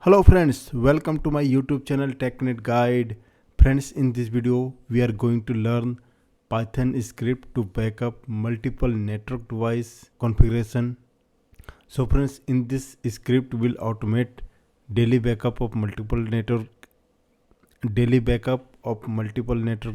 Hello friends, welcome to my YouTube channel TechNet Guide. Friends, in this video we are going to learn Python script to backup multiple network device configuration. So friends, in this script will automate daily backup of multiple network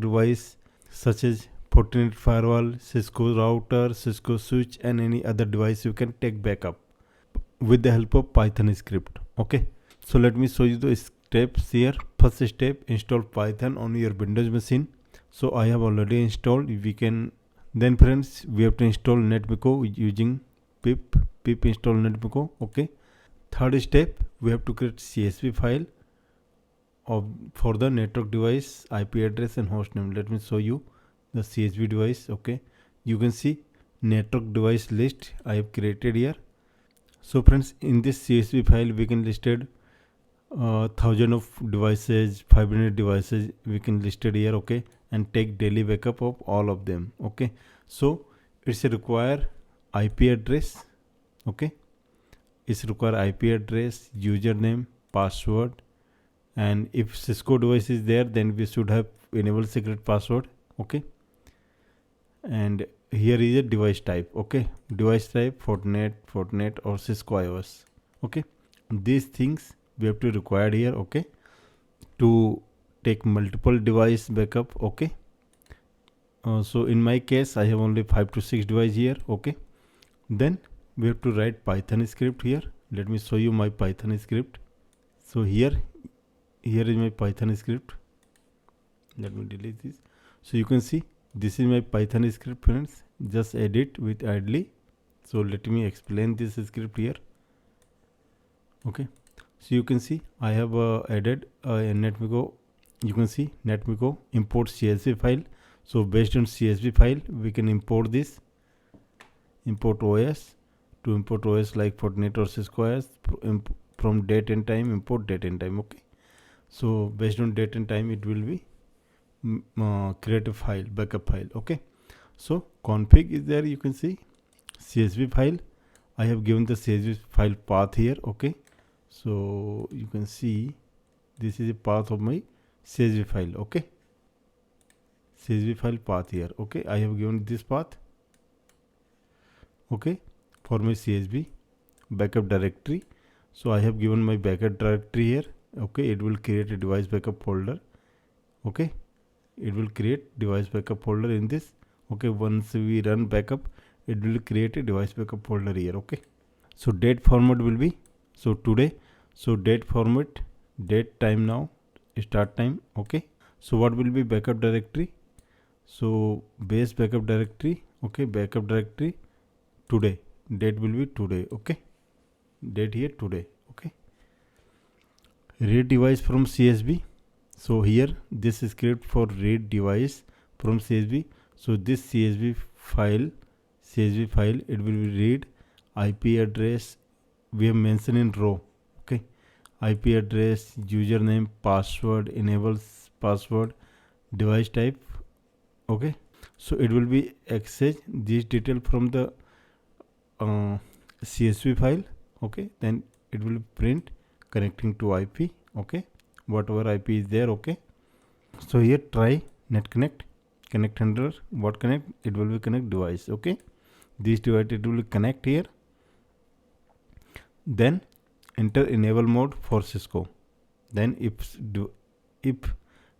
device such as Fortinet firewall, Cisco router, Cisco switch and any other device you can take backup with the help of Python script. Okay. So let me show you the steps here. First step, install Python on your Windows machine. So I have already installed. Then friends, we have to install netmiko using pip install netmiko. Okay. Third step, we have to create CSV file for the network device IP address and host name. Let me show you the CSV device. Okay. You can see network device list I have created here. So friends, in this CSV file we can listed 1000 of devices, 500 devices we can listed here. Okay, and take daily backup of all of them. Okay, so it's require IP address. Okay, it's require IP address, username, password, and if Cisco device is there, then we should have enable secret password. Okay, and here is a device type. Okay, device type fortinet or Cisco IOS. Okay, these things we have to require here. Okay, to take multiple device backup. Okay, so in my case I have only 5 to 6 device here. Okay, then we have to write Python script here. Let me show you my Python script. So here is my Python script. Let me delete this. So you can see this is my Python script, friends. Just edit with idly. So let me explain this script here. Okay, so you can see I have added netmiko. You can see netmiko import CSV file. So based on CSV file we can import this, import OS. To import OS like Fortinet or Cisco OS, from date and time, import date and time. Okay, so based on date and time it will be create a file, backup file. Okay, so config is there. You can see CSV file. I have given the CSV file path here. Okay, so you can see this is a path of my CSV file. Okay, CSV file path here. Okay, I have given this path. Okay, for my CSV backup directory. So I have given my backup directory here. Okay, it will create a device backup folder. Okay, it will create device backup folder in this. Okay, once we run backup it will create a device backup folder here. Okay, so date format will be today. So date format, date, time, now, start time. Okay, so what will be backup directory? So base backup directory. Okay, backup directory today, date will be today. Okay, date here today. Okay, read device from CSV. So here this script for read device from CSV. So this CSV file it will be read IP address. We have mentioned in row. Okay, IP address, username, password, enables password, device type. Okay, so it will be access this detail from the CSV file. Okay, then it will print connecting to IP. Okay, whatever IP is there. Okay, so here try net connect under what connect, it will be connect device. Okay, this device it will connect here. Then enter enable mode for Cisco. Then if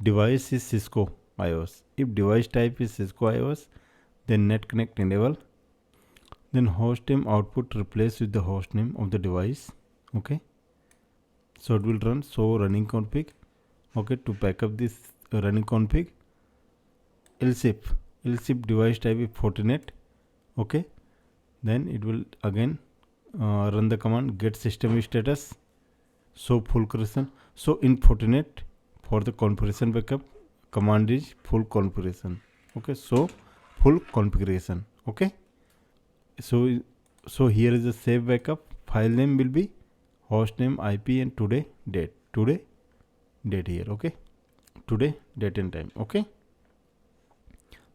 device is Cisco IOS, if device type is Cisco IOS, then net connect enable. Then host name output replace with the host name of the device. Okay, so it will run. So running config. Okay, to back up this running config, else if device type is Fortinet. Okay, then it will again run the command get system status, so full configuration. So in Fortinet, for the configuration backup, command is full configuration. Okay, so full configuration. Okay, so here is the save backup. File name will be host name, IP, and today date here. Okay, today date and time. Okay,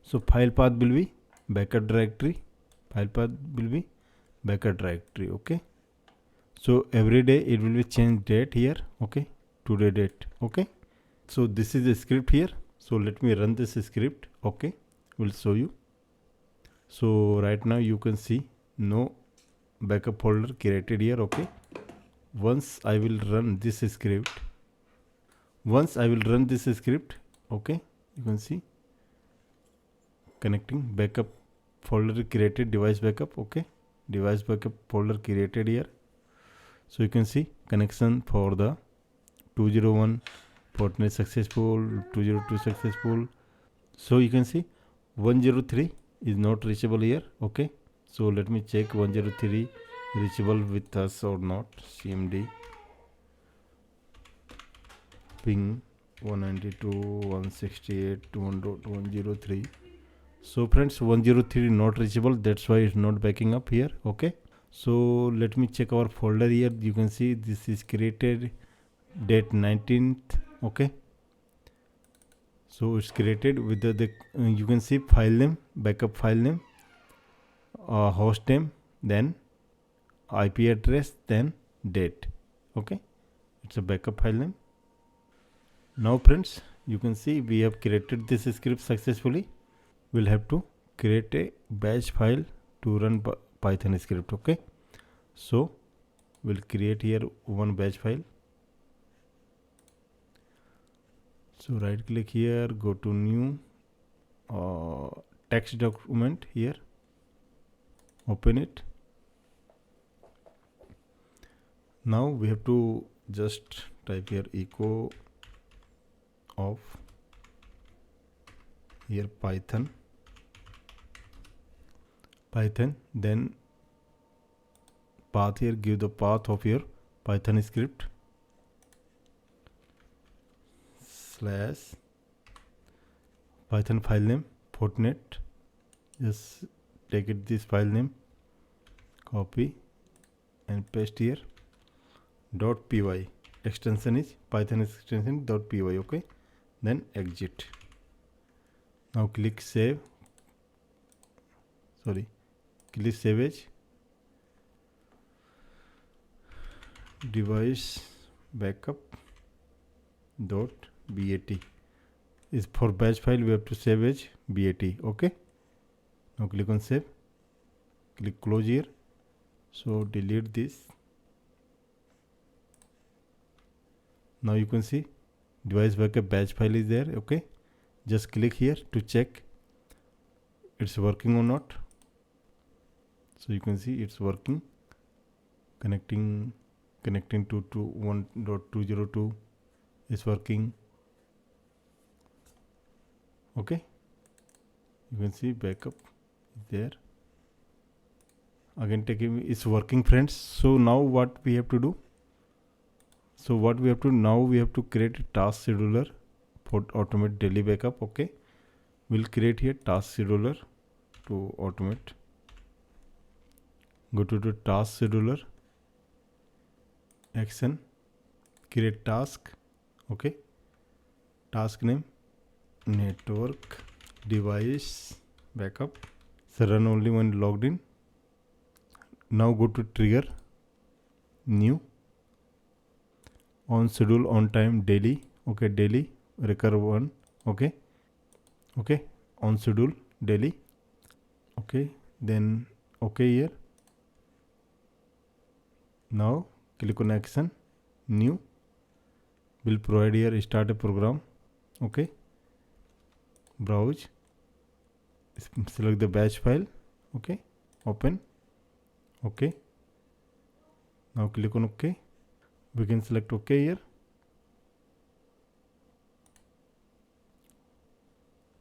so file path will be backup directory. Okay, So every day it will be change date here. Okay, today date. Okay, so this is the script here. So let me run this script. Okay, will show you. So right now you can see no backup folder created here. Okay, once I will run this script, okay, you can see connecting backup folder created, device backup. Okay, device backup folder created here. So you can see connection for the 201 fortinet successful, 202 successful. So you can see 103 is not reachable here. Okay, so let me check 103 reachable with us or not. CMD ping 192.168.1.103. So friends, 103 not reachable, that's why it's not backing up here. Okay, so let me check our folder here. You can see this is created date 19th. Okay, so it's created with the you can see file name, backup file name, host name, then IP address, then date. Okay, it's a backup file name. Now friends, you can see we have created this script successfully. We'll have to create a bash file to run Python script. Okay, so we'll create here one bash file. So right click here, go to new text document here, open it. Now we have to just type here echo of here Python, then path here, give the path of your Python script slash Python file name fortinet. Just take it this file name, copy and paste here. .py extension is Python extension .py. Okay, then exit. Now click save. Click save as device backup .bat is for batch file. We have to save as bat. Okay, now click on save, click close here. So delete this. Now you can see device backup batch file is there. Okay, just click here to check it's working or not. So you can see it's working, connecting to 1.202 is working. Okay, you can see backup is there. Again it's working friends. So now what we have to do? Now we have to create a task scheduler for automate daily backup. Okay, we'll create here task scheduler to automate. Go to the task scheduler, action, create task. Okay, task name network device backup. So run only when logged in. Now go to trigger, new, on schedule, on time, daily. Okay, daily, recur one. Okay, on schedule, daily. Okay, then okay here. Now click on action, new, will provide here start a program. Okay, browse, select the batch file. Okay, open. Okay, now click on OK. We can select OK here.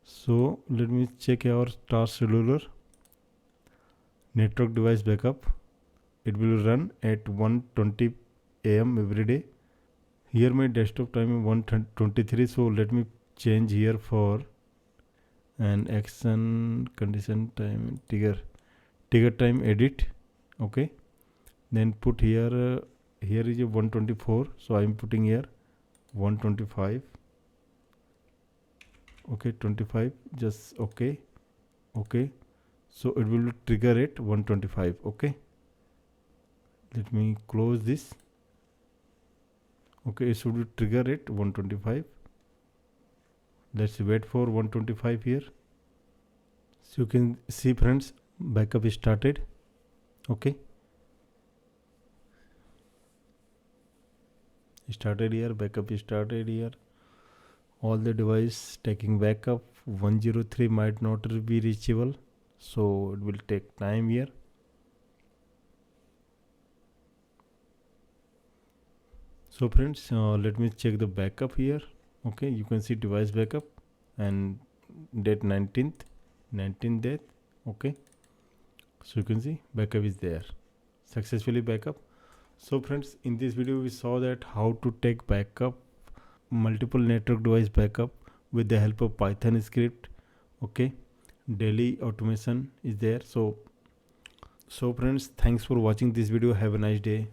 So let me check our task scheduler. Network device backup. It will run at 1:20 AM every day. Here my desktop time is 1:23. So let me change here for an action condition time trigger time edit. Okay, then put here here is a 124. So I am putting here 125. Okay, 25. Just okay. So it will trigger at 125. Okay, Let me close this. Okay, it should trigger it 125. Let's wait for 125 here. So you can see friends, backup is started. Okay, started here, backup is started here. All the device taking backup. 103 might not be reachable, so it will take time here. So friends, let me check the backup here. Okay, you can see device backup and date 19th date. Okay, so you can see backup is there, successfully backup. So friends, in this video we saw that how to take backup, multiple network device backup with the help of Python script. Okay, daily automation is there. So friends, thanks for watching this video. Have a nice day.